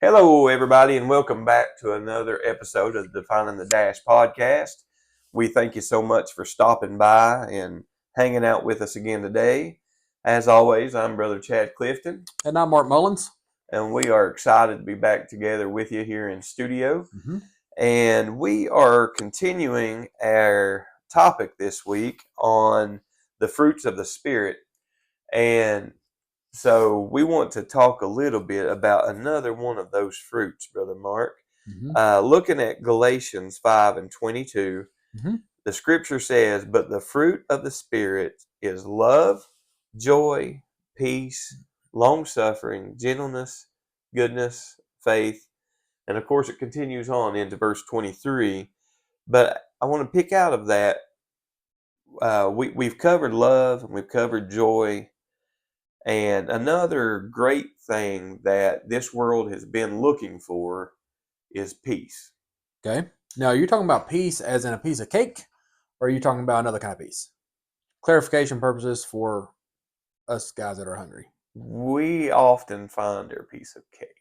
Hello, everybody, and welcome back to another episode of the Defining the Dash podcast. We thank you so much for stopping by and hanging out with us again today. As always, I'm Brother Chad Clifton, And I'm Mark Mullins. and we are excited to be back together with you here in studio. Mm-hmm. And we are continuing our topic this week on the fruits of the Spirit. And so we want to talk a little bit about another one of those fruits, Brother Mark. Mm-hmm. Looking at Galatians 5 and 22, Mm-hmm. the scripture says, "But the fruit of the Spirit is love, joy, peace, long suffering, gentleness, goodness, faith." And of course, it continues on into verse 23. But I want to pick out of that. We've covered love and we've covered joy. And another great thing that this world has been looking for is peace. Okay. Now, you're talking about peace as in a piece of cake, or are you talking about another kind of peace? Clarification purposes for us guys that are hungry. We often find our piece of cake.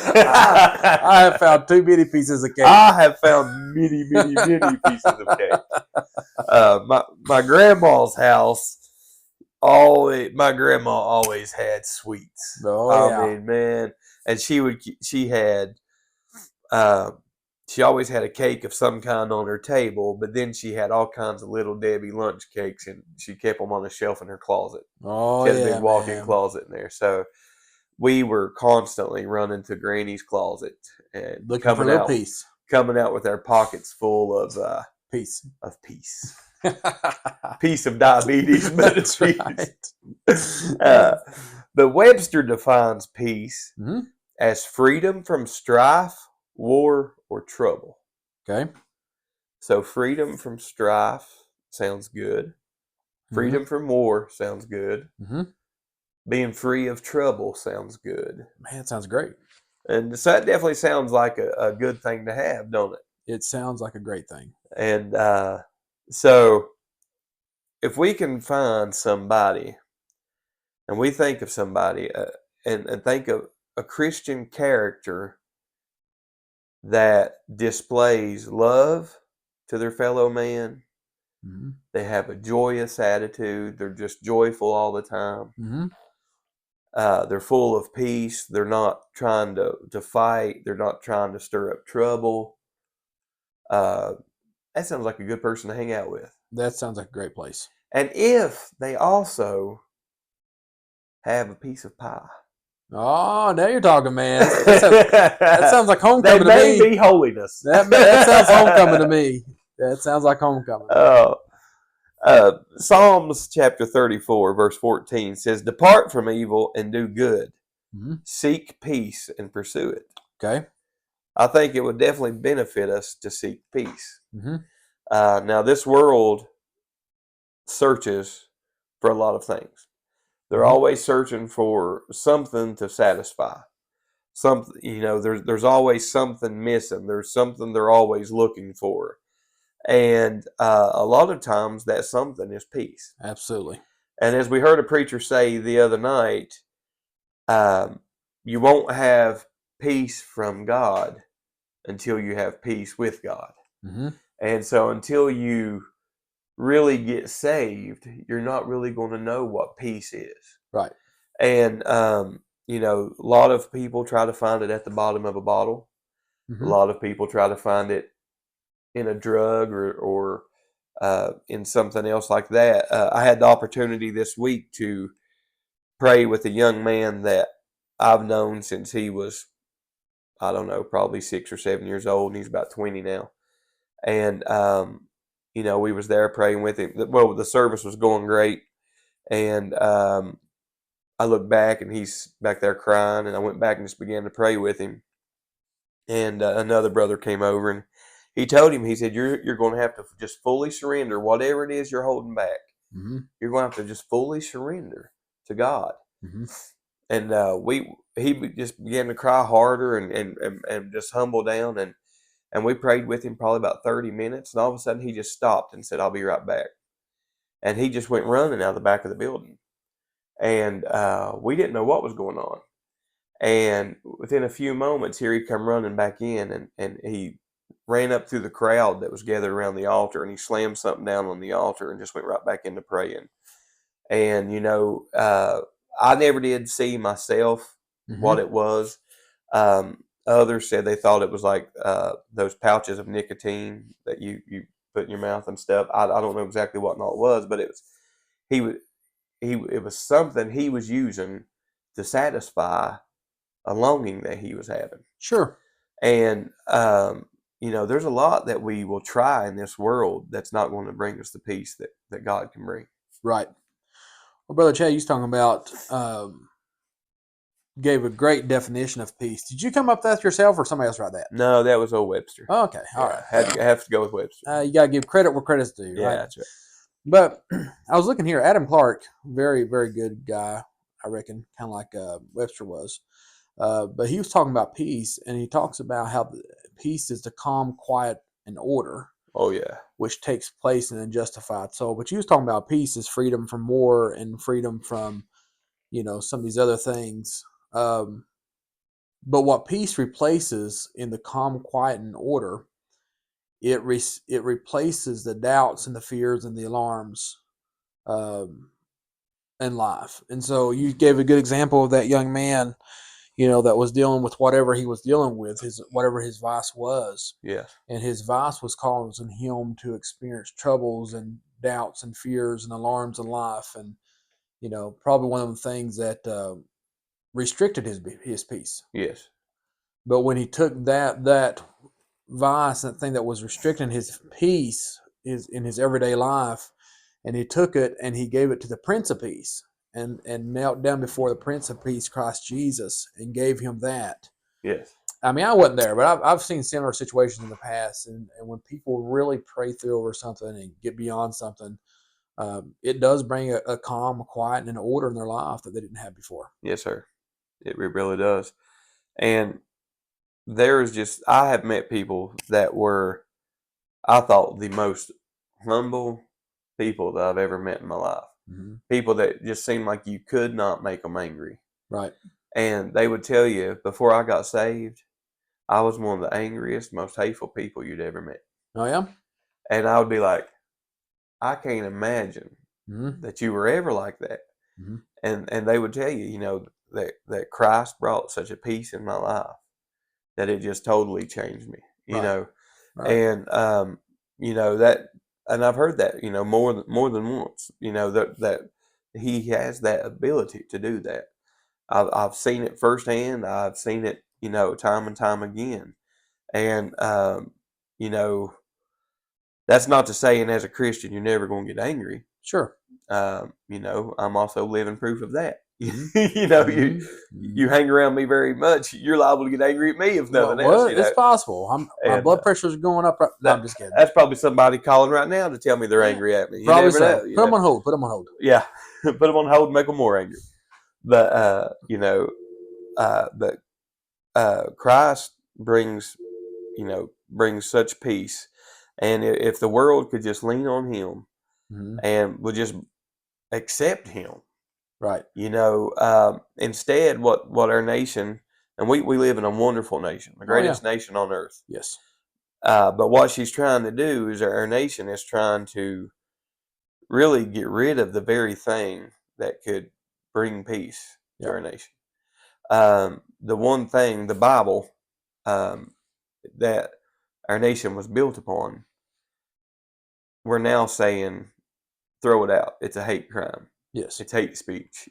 I have found too many pieces of cake. I have found many pieces of cake. My grandma's house, my grandma always had sweets. Oh, yeah. I mean, man, and she always had a cake of some kind on her table, but then she had all kinds of little Debbie lunch cakes, and she kept them on the shelf in her closet. Oh, She had a yeah, big walk-in man. closet in there, so we were constantly running to Granny's closet and Looking for a little peace. coming out with our pockets full of Peace. peace. Piece of diabetes, but it's That's peace. right. But Webster defines peace Mhm. as freedom from strife, war, or trouble. Okay. So freedom from strife sounds good. Freedom from war sounds good. Mm-hmm. Being free of trouble sounds good. Man, it sounds great. And so that definitely sounds like a good thing to have, don't it? It sounds like a great thing. And so if we can find somebody, and we think of somebody, and think of a Christian character that displays love to their fellow man, Mm-hmm. they have a joyous attitude, they're just joyful all the time. Mm-hmm. They're full of peace. They're not trying to fight. They're not trying to stir up trouble. Uh, that sounds like a good person to hang out with. That sounds like a great place. And if they also have a piece of pie. Oh, now you're talking, man. That sounds like homecoming That to may me. be holiness. That sounds homecoming to me. That sounds like homecoming. Psalms chapter 34, verse 14 says, "Depart from evil and do good. Mm-hmm. Seek peace and pursue it." Okay. I think it would definitely benefit us to seek peace. Mm-hmm. Now, this world searches for a lot of things. They're Mhm. always searching for something to satisfy. There's always something missing. There's something they're always looking for. And a lot of times that something is peace. Absolutely. And as we heard a preacher say the other night, you won't have peace from God until you have peace with God. Mm-hmm. And so until you really get saved, you're not really going to know what peace is. Right. And, a lot of people try to find it at the bottom of a bottle. Mm-hmm. A lot of people try to find it in a drug or in something else like that. I had the opportunity this week to pray with a young man that I've known since he was, I don't know, probably 6 or 7 years old, and he's about 20 now. And, we was there praying with him. Well, the service was going great. And I looked back, and he's back there crying, and I went back and just began to pray with him. And another brother came over, and he told him, he said, you're going to have to just fully surrender whatever it is you're holding back. Mm-hmm. You're going to have to just fully surrender to God. Mm-hmm. And he just began to cry harder and just humble down, and we prayed with him probably about 30 minutes, and all of a sudden he just stopped and said, "I'll be right back." And he just went running out of the back of the building. And we didn't know what was going on. And within a few moments, here he come running back in, and he ran up through the crowd that was gathered around the altar, and he slammed something down on the altar and just went right back into praying. And I never did see myself what it was. Others said they thought it was like those pouches of nicotine that you put in your mouth and stuff. I don't know exactly what all it was, but it was something he was using to satisfy a longing that he was having. Sure. And there's a lot that we will try in this world that's not going to bring us the peace that God can bring. Right. Well, Brother Chad, he's talking about gave a great definition of peace. Did you come up with that yourself, or somebody else write that? No, that was old Webster. Oh, okay, all right. Have to go with Webster. You got to give credit where credit's due. Yeah, right? that's right. But I was looking here. Adam Clark, very, very good guy, I reckon, kind of like Webster was. But he was talking about peace, and he talks about how peace is the calm, quiet, and order. Oh, yeah. Which takes place in a justified soul. But he was talking about peace is freedom from war and freedom from, some of these other things. But what peace replaces in the calm, quiet, and order, it replaces the doubts and the fears and the alarms in life. And so you gave a good example of that young man, that was dealing with whatever he was dealing with, whatever his vice was. Yeah. And his vice was causing him to experience troubles and doubts and fears and alarms in life. And, probably one of the things that restricted his peace. Yes. But when he took that vice, that thing that was restricting his peace in his everyday life, and he took it and he gave it to the Prince of Peace, and knelt down before the Prince of Peace, Christ Jesus, and gave him that. Yes. I mean, I wasn't there, but I've seen similar situations in the past, and when people really pray through over something and get beyond something, it does bring a calm, a quiet, and an order in their life that they didn't have before. Yes, sir. It really does. And I have met people that were, I thought, the most humble people that I've ever met in my life. Mm-hmm. People that just seemed like you could not make them angry. Right. And they would tell you, before I got saved, I was one of the angriest, most hateful people you'd ever met. Oh, yeah? And I would be like, I can't imagine that you were ever like that. Mm-hmm. And they would tell you, that Christ brought such a peace in my life that it just totally changed me, Right. And, that, and I've heard that, more than once, that he has that ability to do that. I've seen it firsthand. I've seen it, time and time again. And, that's not to say, and as a Christian, you're never going to get angry. Sure. I'm also living proof of that. Mm-hmm. You hang around me very much, you're liable to get angry at me if nothing else. It's possible. My blood pressure's going up. No, I'm just kidding. That's probably somebody calling right now to tell me they're angry at me. You probably never so. know, Put them on hold. Put them on hold. Yeah, put them on hold and make them more angry. But Christ brings such peace, and if the world could just lean on Him and would just accept Him. Right. Instead, what our nation, and we live in a wonderful nation, the greatest nation on earth. Yes. But what she's trying to do is our nation is trying to really get rid of the very thing that could bring peace to our nation. The one thing, the Bible, that our nation was built upon, we're now saying, throw it out. It's a hate crime. Yes. It's hate speech.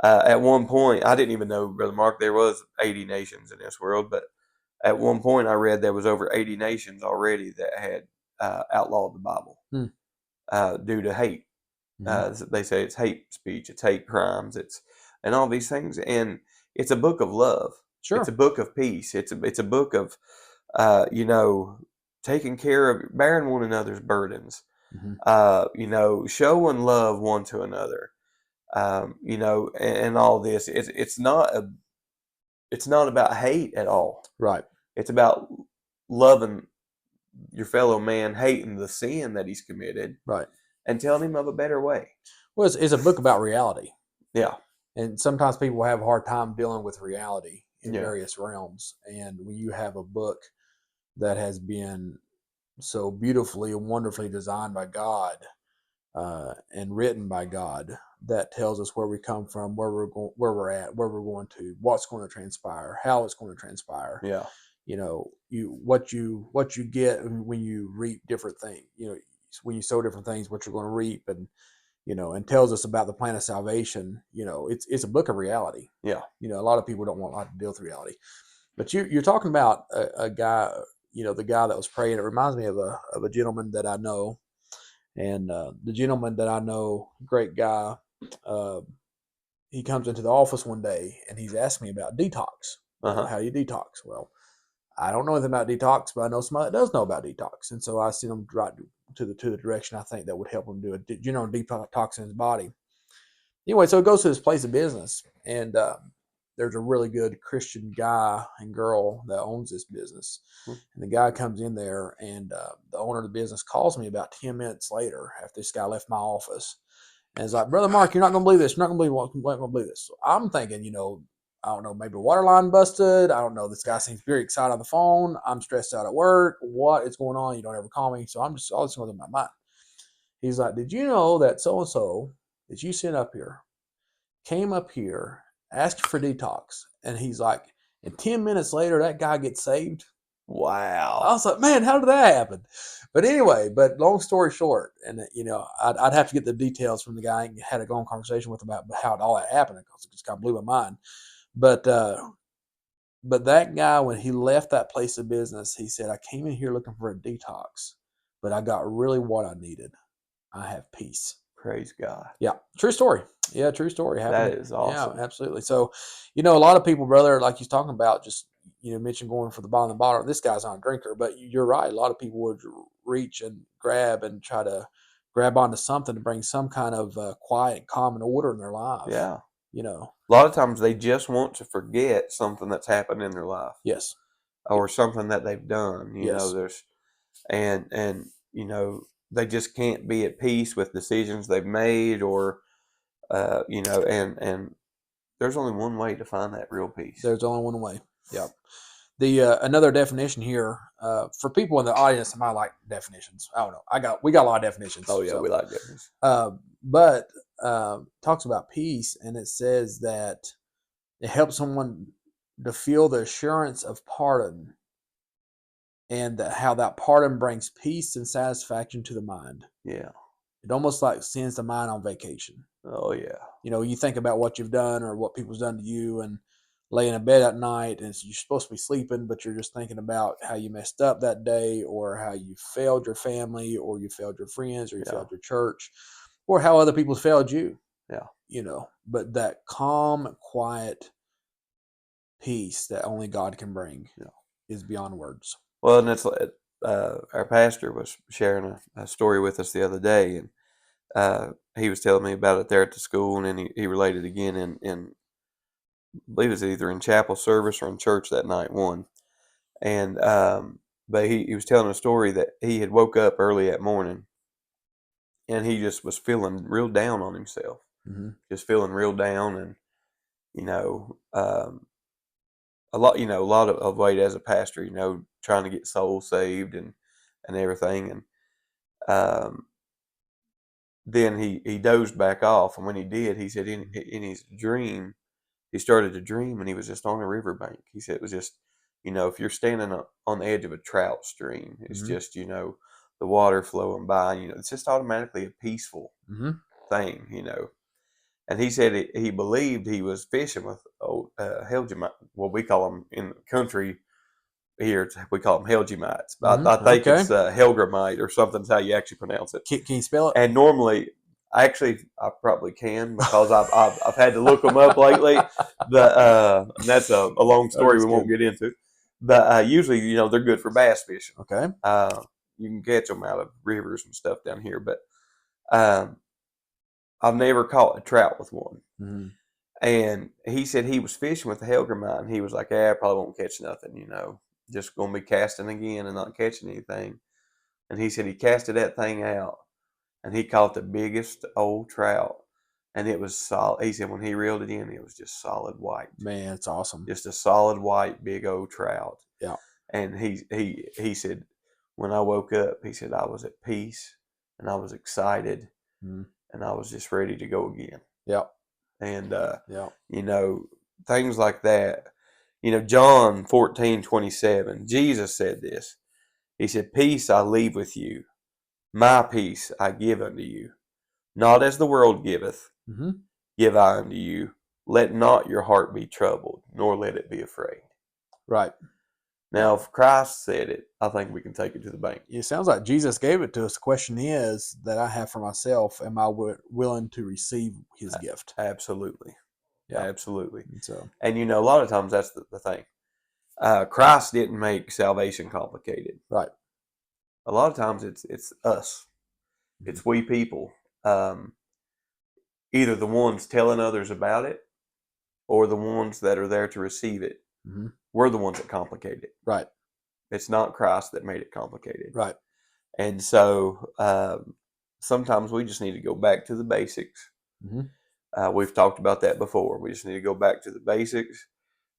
At one point, I didn't even know, Brother Mark, there was 80 nations in this world, but at one point I read there was over 80 nations already that had outlawed the Bible due to hate. They say it's hate speech, it's hate crimes, and all these things. And it's a book of love. Sure. It's a book of peace. It's a book of, taking care of, bearing one another's burdens. Showing love one to another, and all this. It's not about hate at all. Right. It's about loving your fellow man, hating the sin that he's committed, right, and telling him of a better way. Well, it's a book about reality. Yeah. And sometimes people have a hard time dealing with reality in Yeah. various realms. And when you have a book that has been so beautifully and wonderfully designed by God and written by God, that tells us where we come from, where we're going, where we're at, where we're going to, what's going to transpire, how it's going to transpire. Yeah. You know, what you get when you reap different things. You know, when you sow different things, what you're going to reap, and and tells us about the plan of salvation. You know, it's a book of reality. Yeah. You know, a lot of people don't want to deal with reality, but you're talking about a guy. You know, the guy that was praying. It reminds me of a gentleman that I know, and the gentleman that I know, great guy. Uh, he comes into the office one day and he's asking me about detox. You know, Uh-huh. how do you detox? Well, I don't know anything about detox, but I know somebody that does know about detox, and so I sent him right to the direction I think that would help him do a detox in his body. Anyway, so he goes to this place of business, and there's a really good Christian guy and girl that owns this business. Hmm. And the guy comes in there, and the owner of the business calls me about 10 minutes later after this guy left my office. And it's like, Brother Mark, you're not going to believe this. You're not going to believe this. So I'm thinking, I don't know, maybe a water line busted. I don't know. This guy seems very excited on the phone. I'm stressed out at work. What is going on? You don't ever call me. So I'm just all this going through my mind. He's like, did you know that so and so that you sent up here came up here, asked for detox, and he's like, and 10 minutes later, that guy gets saved? I Wow. was like, man, how did that happen? But anyway, long story short, and I'd have to get the details from the guy and had a long conversation with him about how all that happened because it just kind of blew my mind. But that guy, when he left that place of business, he said, I came in here looking for a detox, but I got really what I needed. I have peace. Praise God. Yeah, true story. Yeah, true story. That is awesome. Yeah, absolutely. So, a lot of people, brother, like he's talking about, just mentioned going for the bottom of the bottle. This guy's not a drinker, but you're right. A lot of people would reach and grab and try to grab onto something to bring some kind of quiet, calm, and order in their life. Yeah. A lot of times they just want to forget something that's happened in their life. Yes. Or something that they've done. Yes. There's and they just can't be at peace with decisions they've made, or and there's only one way to find that real peace. There's only one way. Yeah. The another definition here for people in the audience that might like definitions. I don't know. We got a lot of definitions. Oh yeah, we like definitions. But talks about peace, and it says that it helps someone to feel the assurance of pardon, and how that pardon brings peace and satisfaction to the mind. Yeah. It almost like sends the mind on vacation. Oh yeah. You think about what you've done or what people's done to you, and lay in a bed at night, and you're supposed to be sleeping, but you're just thinking about how you messed up that day, or how you failed your family, or you failed your friends, or you failed your church, or how other people failed you. Yeah. But that calm, quiet peace that only God can bring is beyond words. Well, and it's our pastor was sharing a story with us the other day, and he was telling me about it there at the school, and then he related again in I believe it was either in chapel service or in church that night, one. And but he was telling a story that he had woke up early that morning, and he just was feeling real down on himself, just feeling real down, and a lot of weight as a pastor, trying to get souls saved and everything, and then he dozed back off, and when he did, he said in his dream, he started to dream, and he was just on a riverbank. He said it was just, if you're standing on the edge of a trout stream, it's just, the water flowing by, it's just automatically a peaceful thing, And he said he believed he was fishing with old Helgemite. Well, we call them in the country here, we call them Helgemites. But I think it's Helgramite or something's how you actually pronounce it. Can you spell it? And normally, I probably can, because I've had to look them up lately. But and that's a long story we won't get into. But usually, they're good for bass fishing. Okay. You can catch them out of rivers and stuff down here. But I've never caught a trout with one. Mm-hmm. And he said he was fishing with the Helgramite, and he was like, I probably won't catch nothing, just going to be casting again and not catching anything. And he said he casted that thing out, and he caught the biggest old trout. and it was solid. He said when he reeled it in, it was just solid white, Man, it's awesome. just a solid white, big old trout. Yeah. And he said, when I woke up, he said I was at peace, and I was excited, Mhm. and I was just ready to go again. Yeah. And Yeah. you know, things like that. You know, John 14:27, Jesus said this. He said, "Peace I leave with you, my peace I give unto you. Not as the world giveth, Hmm. give I unto you. Let not your heart be troubled, nor let it be afraid." Right. Now, if Christ said it, I think we can take it to the bank. It sounds like Jesus gave it to us. The question is that I have for myself: am I willing to receive His gift? Absolutely. Yeah. Absolutely. And so, And you know, a lot of times that's the thing. Christ didn't make salvation complicated. right. A lot of times it's us. Mhm. It's we people. Um, Either the ones telling others about it or the ones that are there to receive it. Hmm. We're the ones that complicate it. Right. It's not Christ that made it complicated. Right. And so sometimes we just need to go back to the basics. Hmm. We've talked about that before. We just need to go back to the basics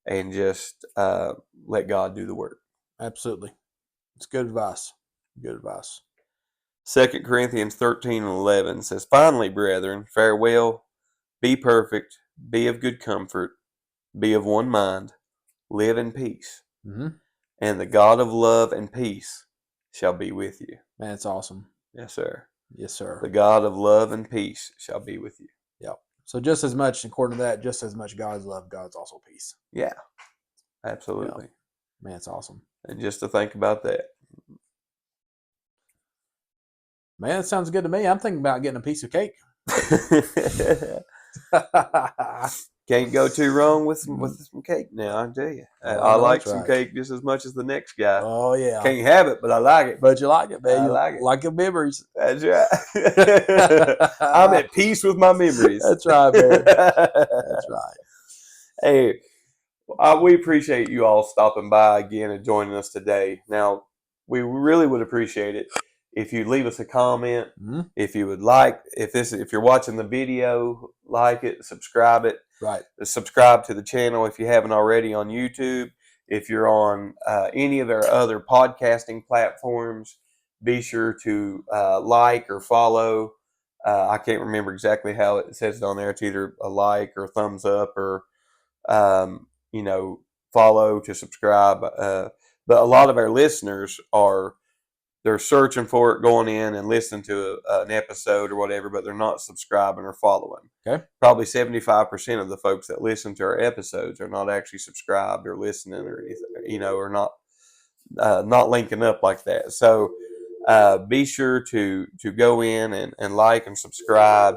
and just let God do the work. Absolutely. It's good advice. Good advice. 2 Corinthians 13:11 says, "Finally, brethren, farewell, be perfect, be of good comfort, be of one mind, live in peace, Hmm. and the God of love and peace shall be with you." Man, it's awesome. Yes, sir. Yes, sir. The God of love and peace shall be with you. Yeah. So just as much, according to that, just as much God's love, God's also peace. Yeah, Yeah. absolutely. Man, it's awesome. And just to think about that. Man, it sounds good to me. I'm thinking about getting a piece of cake. Can't go too wrong with some cake now, I tell you. Oh, I no, like that's some right. cake just as much as the next guy. Oh, yeah. Can't have it, but I like it. But you like it, man. I You like it. like your memories. That's right. I'm at peace with my memories. That's right, man. That's right. Hey, we appreciate you all stopping by again and joining us today. Now, we really would appreciate it if you leave us a comment. Hmm. If you would like, if you're watching the video, like it, subscribe it. Right. Subscribe to the channel if you haven't already on YouTube. If you're on any of our other podcasting platforms, be sure to like or follow. I can't remember exactly how it says it on there. It's either a like or thumbs up or you know, follow to subscribe. But a lot of our listeners they're searching for it, going in and listening to an episode or whatever, but they're not subscribing or following. Okay. Probably 75% of the folks that listen to our episodes are not actually subscribed or listening or anything, you know, or not linking up like that. So be sure to go in and like and subscribe.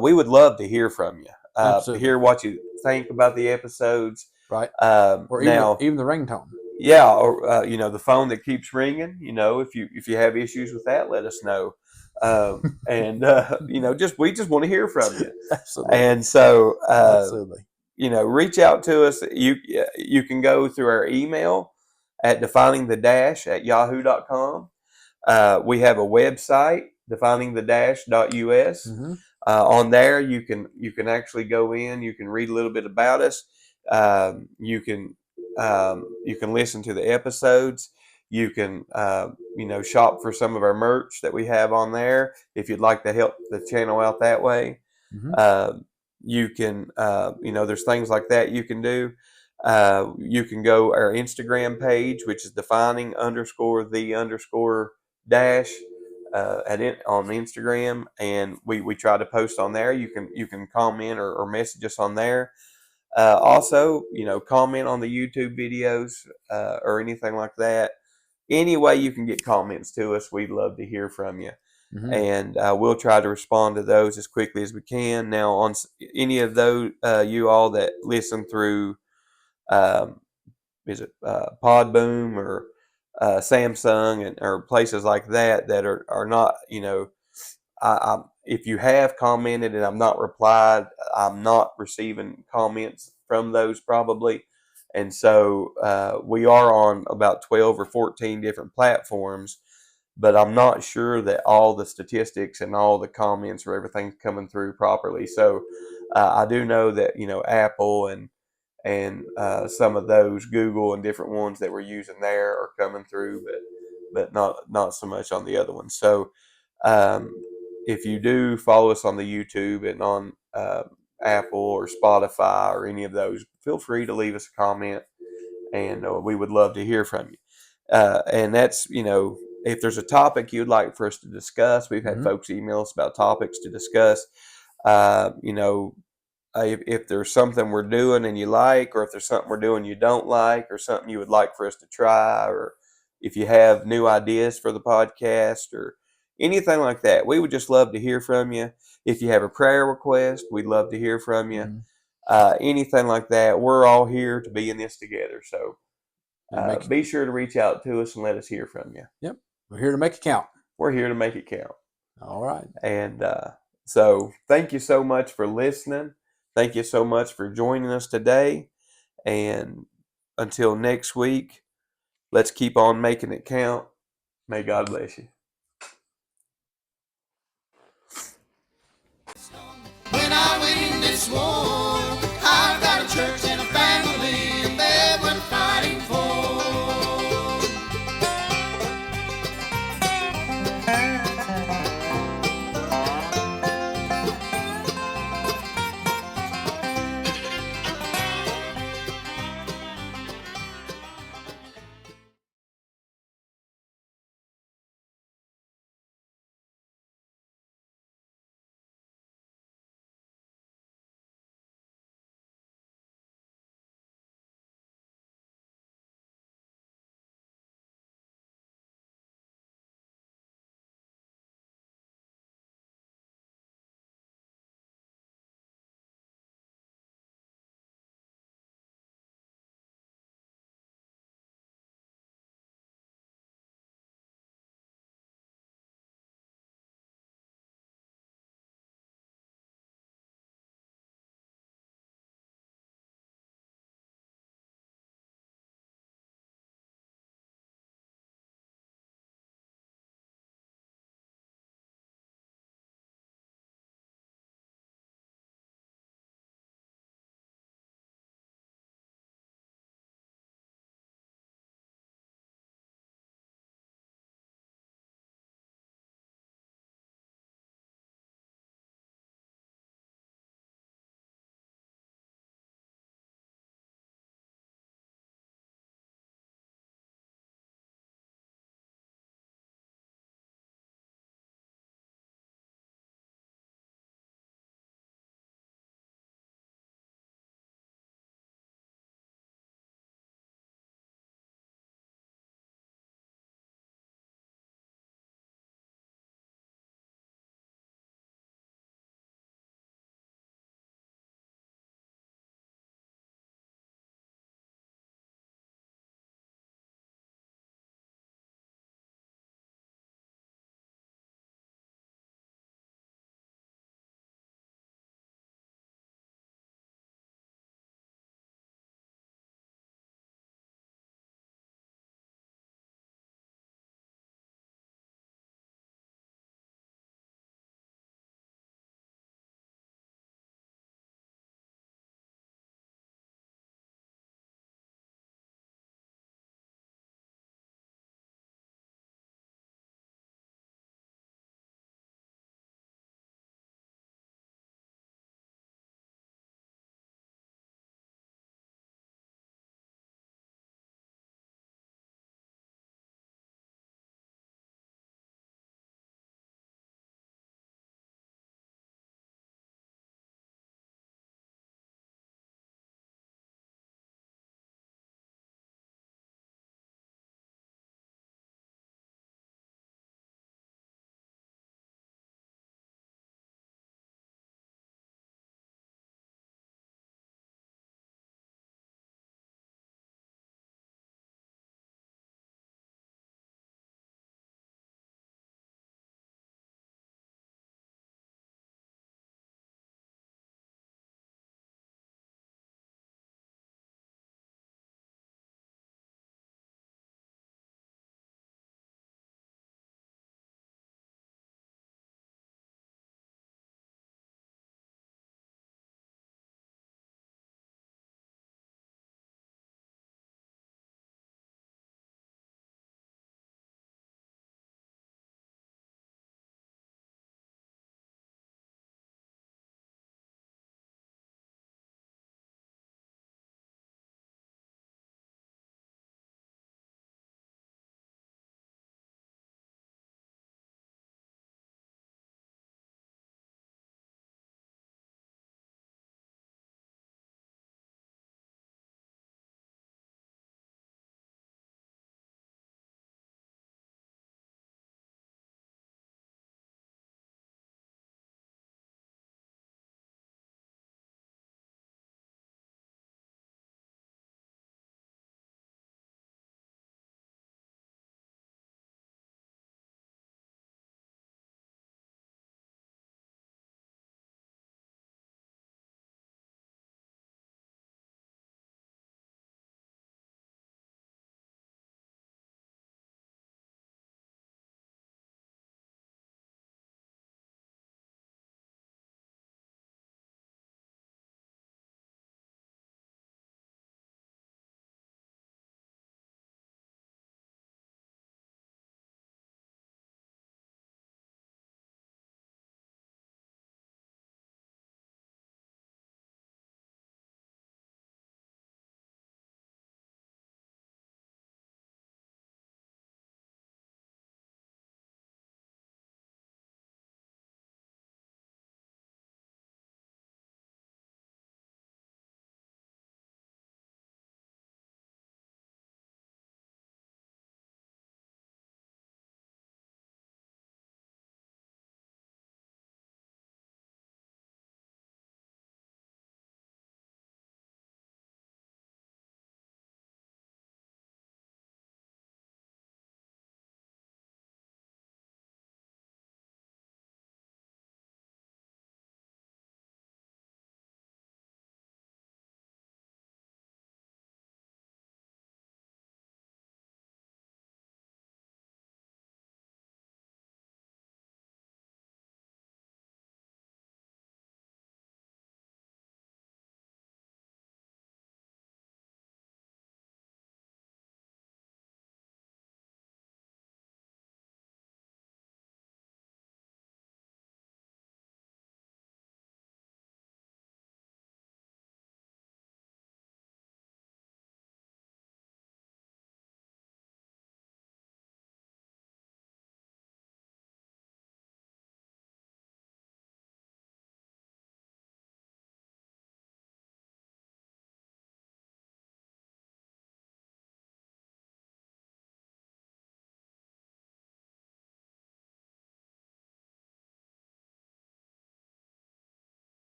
We would love to hear from you. Absolutely. Hear what you think about the episodes. Right. Or Now, even the ringtone. yeah, or you know, the phone that keeps ringing. You know, if you have issues with that, let us know. And you know, we just want to hear from you. Absolutely. And so, Absolutely. you know, reach out to us. You can go through our email at definingthedash@yahoo.com. We have a website, definingthedash.us. Hmm. On there, you can actually go in. You can read a little bit about us. You can listen to the episodes. You can you know, shop for some of our merch that we have on there if you'd like to help the channel out that way. Hmm. You can you know, there's things like that you can do. You can go our Instagram page, which is defining_the_dash on Instagram, and we try to post on there. You can comment or message us on there. Also, you know, comment on the YouTube videos or anything like that. Any way you can get comments to us, we'd love to hear from you. Hmm. And we'll try to respond to those as quickly as we can. Now, on any of those, you all that listen through, is it Podboom or Samsung or places like that are not, you know, if you have commented and I've not replied, I'm not receiving comments from those probably. And so we are on about 12 or 14 different platforms. but I'm not sure that all the statistics and all the comments or everything's coming through properly. So I do know that, you know, Apple and some of those Google and different ones that we're using there are coming through, but not so much on the other ones. So um, if you do follow us on the YouTube and on Apple or Spotify or any of those, feel free to leave us a comment, and we would love to hear from you. And that's, you know, if there's a topic you'd like for us to discuss, we've had folks email us about topics to discuss. You know, if there's something we're doing and you like, or if there's something we're doing you don't like, or something you would like for us to try, or if you have new ideas for the podcast or anything like that, we would just love to hear from you. If you have a prayer request, we'd love to hear from you. Anything like that, we're all here to be in this together. So be sure to reach out to us and let us hear from you. Yep. We're here to make it count. We're here to make it count. All right. And so thank you so much for listening. Thank you so much for joining us today. And until next week, let's keep on making it count. May God bless you. When I went